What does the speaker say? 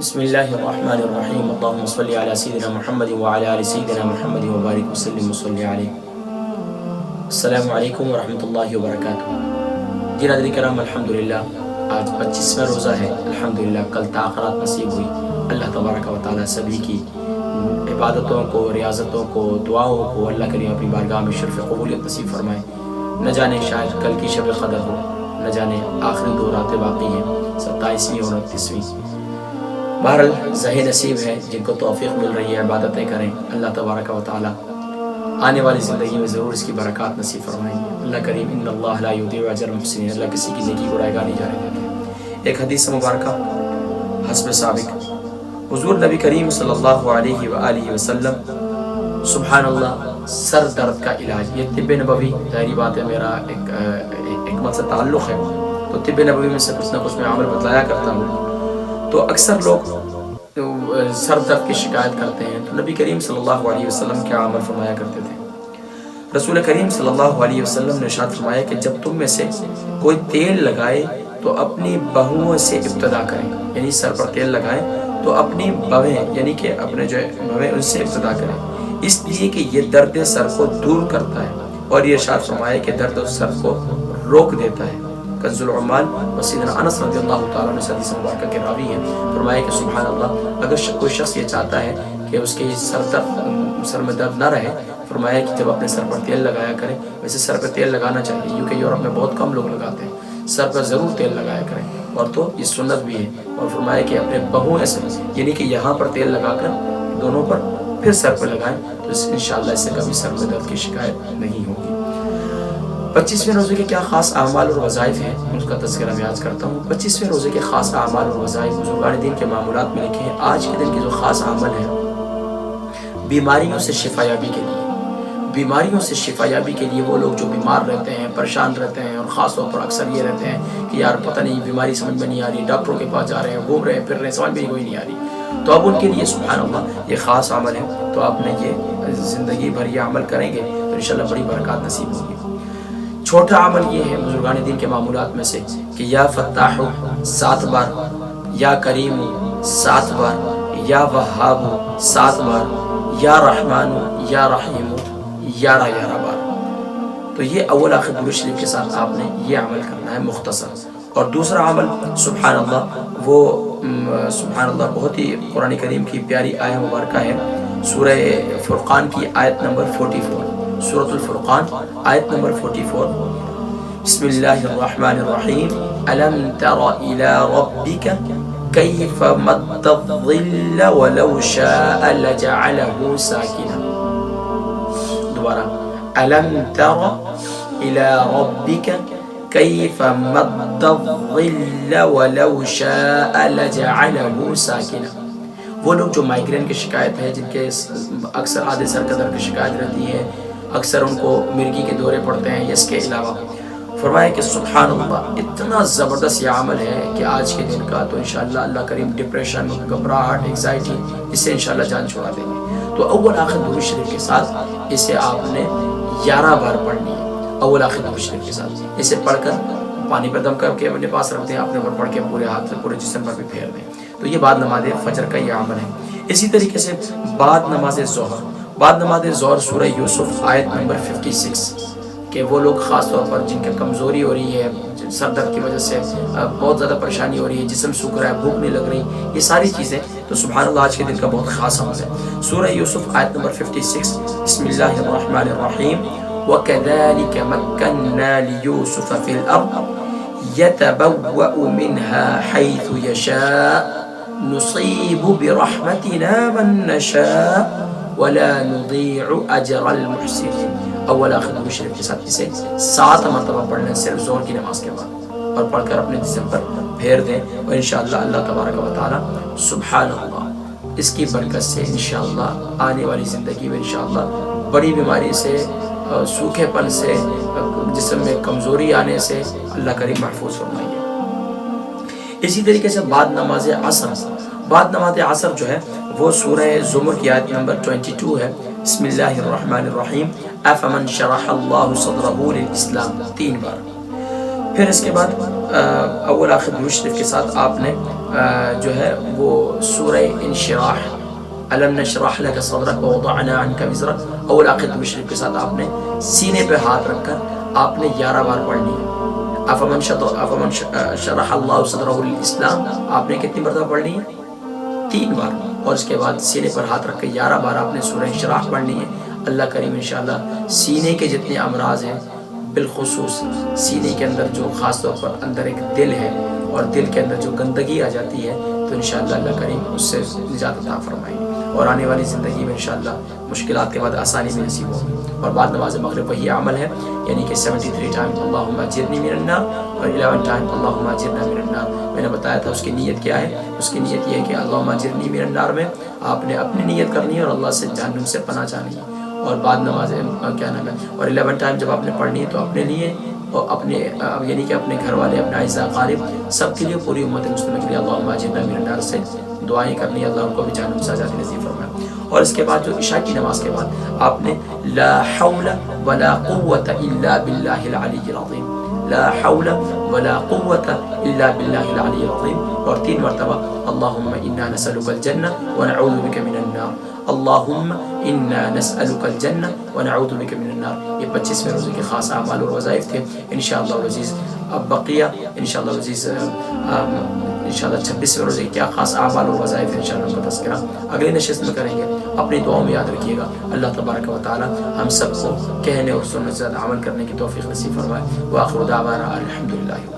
بسم اللہ الرحمن الرحیم اللہم صلی علی سیدنا محمد وعلی آل سیدنا محمد وبارک وسلم وصلی علیہ۔ السلام علیکم ورحمۃ اللہ وبرکاتہ۔ جی ناظرین کرام، الحمدللہ آج 25واں روزہ ہے۔ الحمدللہ کل تاخرات نصیب ہوئی۔ اللہ تبارک و تعالیٰ سبھی کی عبادتوں کو، ریاضتوں کو، دعاؤں کو اللہ کریم اپنی بارگاہ میں شرف قبولیت نصیب فرمائے۔ نہ جانے شاید کل کی شب قدر ہو، نہ جانے آخری 2 راتیں باقی ہیں، 27ویں اور 29ویں۔ بہرحال ظاہر نصیب ہے جن کو توفیق مل رہی ہے عبادتیں کریں، اللہ تبارک و تعالیٰ آنے والی زندگی میں ضرور اس کی برکات نصیب فرمائیں گے۔ اللہ کریم ان اللہ لا یضیع اجر المحسنین، اللہ کسی کی نیکی کو رائے گاہ نہیں جانے دیتے ہیں۔ ایک حدیث مبارکہ حسب سابق، حضور نبی کریم صلی اللہ علیہ وآلہ وسلم سبحان اللہ سر درد کا علاج، یہ طب نبوی ظاہری بات ہے، میرا ایک مت سے تعلق ہے تو طب نبوی میں سے کچھ نہ کچھ میں عمل بتلایا کرتا ہوں۔ تو اکثر لوگ سر درد کی شکایت کرتے ہیں تو نبی کریم صلی اللہ علیہ وسلم کیا عمل فرمایا کرتے تھے؟ رسول کریم صلی اللہ علیہ وسلم نے ارشاد فرمایا کہ جب تم میں سے کوئی تیل لگائے تو اپنی بہوؤں سے ابتدا کریں، یعنی سر پر تیل لگائیں تو اپنی بویں یعنی کہ اپنے جو بویں ان سے ابتدا کریں، اس لیے کہ یہ درد سر کو دور کرتا ہے، اور یہ ارشاد فرمایا کہ درد سر کو روک دیتا ہے۔ کنز العمال و سیدنا انس رضی اللہ تعالیٰ عنہ حدیث مبارکہ کے راوی ہیں، فرمایا کہ سبحان اللہ اگر کوئی شخص یہ چاہتا ہے کہ اس کے سر میں درد نہ رہے، فرمایا کہ جب اپنے سر پر تیل لگایا کریں، ویسے سر پر تیل لگانا چاہیے کیونکہ یورپ میں بہت کم لوگ لگاتے ہیں، سر پر ضرور تیل لگایا کریں، اور تو یہ سنت بھی ہے۔ اور فرمایا کہ اپنے بہوؤں سے یعنی کہ یہاں پر تیل لگا کر دونوں پر پھر سر پر لگائیں تو انشاءاللہ اس سے کبھی سر میں درد کی شکایت نہیں ہوگی۔ 25ویں روزے کے کیا خاص اعمال اور وظائف ہیں، اس کا تذکرہ میں آج کرتا ہوں۔ 25ویں روزے کے خاص اعمال اور وظائف بزرگان دین کے معمولات میں لکھے ہیں۔ آج کے دن کے جو خاص عمل ہے، بیماریوں سے شفا یابی کے لیے، بیماریوں سے شفا یابی کے لیے وہ لوگ جو بیمار رہتے ہیں، پریشان رہتے ہیں، اور خاص طور پر اکثر یہ رہتے ہیں کہ یار پتہ نہیں بیماری سمجھ میں نہیں آ رہی، ڈاکٹروں کے پاس جا رہے ہیں، گھوم رہے ہیں، پھر رہے ہیں، سمجھ میں کوئی نہیں آ رہی، تو اب ان کے لیے سبحان اللہ یہ خاص عمل ہے۔ تو آپ نے یہ زندگی بھر یہ عمل کریں گے تو انشاءاللہ بڑی برکات نصیب ہوگی۔ چھوٹا عمل یہ ہے بزرگان دین کے معمولات میں سے کہ یا فتاح 7 بار، یا کریم 7 بار، یا وہاب 7 بار، یا رحمان یا رحیم 11 بار۔ تو یہ اول آخر درود شریف کے ساتھ آپ نے یہ عمل کرنا ہے مختصر۔ اور دوسرا عمل سبحان اللہ وہ سبحان اللہ بہت ہی قرآن کریم کی پیاری آیت مبارکہ ہے، سورہ فرقان کی آیت نمبر 44، سورۃ الفرقان آیت نمبر 44۔ بسم اللہ الرحمن الرحیم الم تر الی ربک کیف مد الظل ولو شاء لجعلہ ساکنا۔ دوبارہ الم تر الی ربک کیف مد الظل ولو شاء لجعلہ ساکنا۔ وہ لوگ جو مائیگرین کی شکایت ہے، جن کے اکثر آدھے سر کا درد کی شکایت رہتی ہے، اکثر ان کو مرگی کے دورے پڑتے ہیں، اس کے علاوہ فرمایا کہ سبحان اللہ اتنا زبردست یہ عمل ہے کہ آج کے دن کا تو انشاءاللہ اللہ کریم ڈپریشن، گھبراہٹ، انگزائٹی اس سے انشاءاللہ جان چھڑا دیں گے۔ تو اول آخر درود شریف کے ساتھ اسے آپ نے 11 بار پڑھنی ہے، اول آخر درود شریف کے ساتھ اسے پڑھ کر پانی پر دم کر کے اپنے پاس رکھ دیں، اپنے پر پڑھ کے پورے ہاتھ سے پورے جسم پر بھی پھیر دیں۔ تو یہ بعد نماز فجر کا یہ عمل ہے۔ اسی طریقے سے بعد نماز ظہر، بعد نماز ظہر سورہ یوسف آیت نمبر 56 کہ وہ لوگ خاص طور پر جن کی کمزوری ہو رہی ہے، سر درد کی وجہ سے بہت زیادہ پریشانی ہو رہی ہے، جسم سوکھ رہا ہے، بھوک نہیں لگ رہی، یہ ساری چیزیں تو سبحان اللہ آج کے دن کا بہت خاص عمل ہے۔ سورہ یوسف آیت نمبر 56، بسم اللہ الرحمن الرحیم وَكَذَلِكَ مَكَّنَّا لِيُوسُفَ فِي الْأَرْضِ يَتَبَوَّأُ مِنْهَا حَيْثُ يَشَاءُ نُصِيبُ بِرَحْمَتِنَا مَن نَّشَاءُ وَلَا نُضِيعُ أَجْرَ الْمُحْسِنِينَ۔ اول آخر درود شریف کے ساتھ اسے 7 مرتبہ پڑھ لیں صرف ظہر کی نماز کے بعد، اور پڑھ کر اپنے جسم پر پھیر دیں، اور انشاءاللہ اللہ تبارک و تعالی سبحان اللہ اس کی برکت سے انشاءاللہ آنے والی زندگی میں انشاءاللہ بڑی بیماری سے، سوکھے پن سے، جسم میں کمزوری آنے سے اللہ کریم محفوظ فرمائیے۔ اسی طریقے سے بعد نماز عصر، بعد نماز عصر جو ہے وہ سورہ زمر کی آیت نمبر 22 ہے، بسم اللہ الرحمن الرحیم افمن شرح اللہ صدرہ للاسلام 3 بار۔ پھر اس کے بعد اول آخر درود شریف کے ساتھ آپ نے جو ہے وہ سورہ انشراح الم نشرح لك صدرك ووضعنا عنك وزرك اول آخر درود شریف کے ساتھ آپ نے سینے پہ ہاتھ رکھ کر آپ نے 11 بار پڑھنی ہے. افمن شرح اللہ صدرہ للاسلام آپ نے کتنی مرتبہ پڑھنی ہے؟ 3 بار. اور اس کے بعد سینے پر ہاتھ رکھ کے 11 بار آپ نے سورہ انشراح پڑھنی ہے. اللہ کریم انشاءاللہ سینے کے جتنے امراض ہیں، بالخصوص سینے کے اندر جو خاص طور پر اندر ایک دل ہے اور دل کے اندر جو گندگی آ جاتی ہے، تو انشاءاللہ اللہ کریم اس سے نجات عطا فرمائیں گے اور آنے والی زندگی میں انشاءاللہ مشکلات کے بعد آسانی بھی نصیب ہوگی. اور بعد نماز مغرب وہی عمل ہے، یعنی کہ 73 ٹائم اللہم اجرنی من النار اور 11 ٹائم اللہم اجرنا من النار. میں نے بتایا تھا اس کی نیت کیا ہے. اس کی نیت یہ ہے کہ اللہم اجرنی من النار میں آپ نے اپنی نیت کرنی ہے اور اللہ سے جہنم سے پناہ چاہنی ہے. اور بعد نماز کیا نام ہے، اور 11 ٹائم جب آپ نے پڑھنی ہے تو اپنے لیے اور اپنے یعنی کہ اپنے گھر والے، اپنے اعزاء قارب سب کے لیے، پوری امت مسلمہ کے لیے اللہم اجرنا من النار سے دعائیں کرنی ہے، اللہ ان کو بھی جہنم سے آزادی نصیب فرمائے. اور اس کے بعد جو عشاء کی نماز کے بعد آپ نے لا حول ولا قوة الا باللہ العلی العظیم، لا حول ولا قوة الا باللہ العلی العظیم، اور 3 مرتبہ اللہم انا نسألک الجنہ ونعوذ بک من النار، اللہم انا نسألک الجنہ ونعوذ بک من النار. یہ 25ویں روزے کے خاص اعمال اور وظائف تھے. انشاءاللہ العزیز اب بقیہ انشاءاللہ العزیز انشاءاللہ 26ویں روزے کیا خاص اعمال اور وظائف ہیں انشاءاللہ ان کا تذکرہ اگلی نشست میں کریں گے. اپنی دعاؤں میں یاد رکھیے گا. اللہ تبارک و تعالی ہم سب کو کہنے اور سننے سے زیادہ عمل کرنے کی توفیق نصیب فرمائے. وآخر دعوانا الحمدللہ.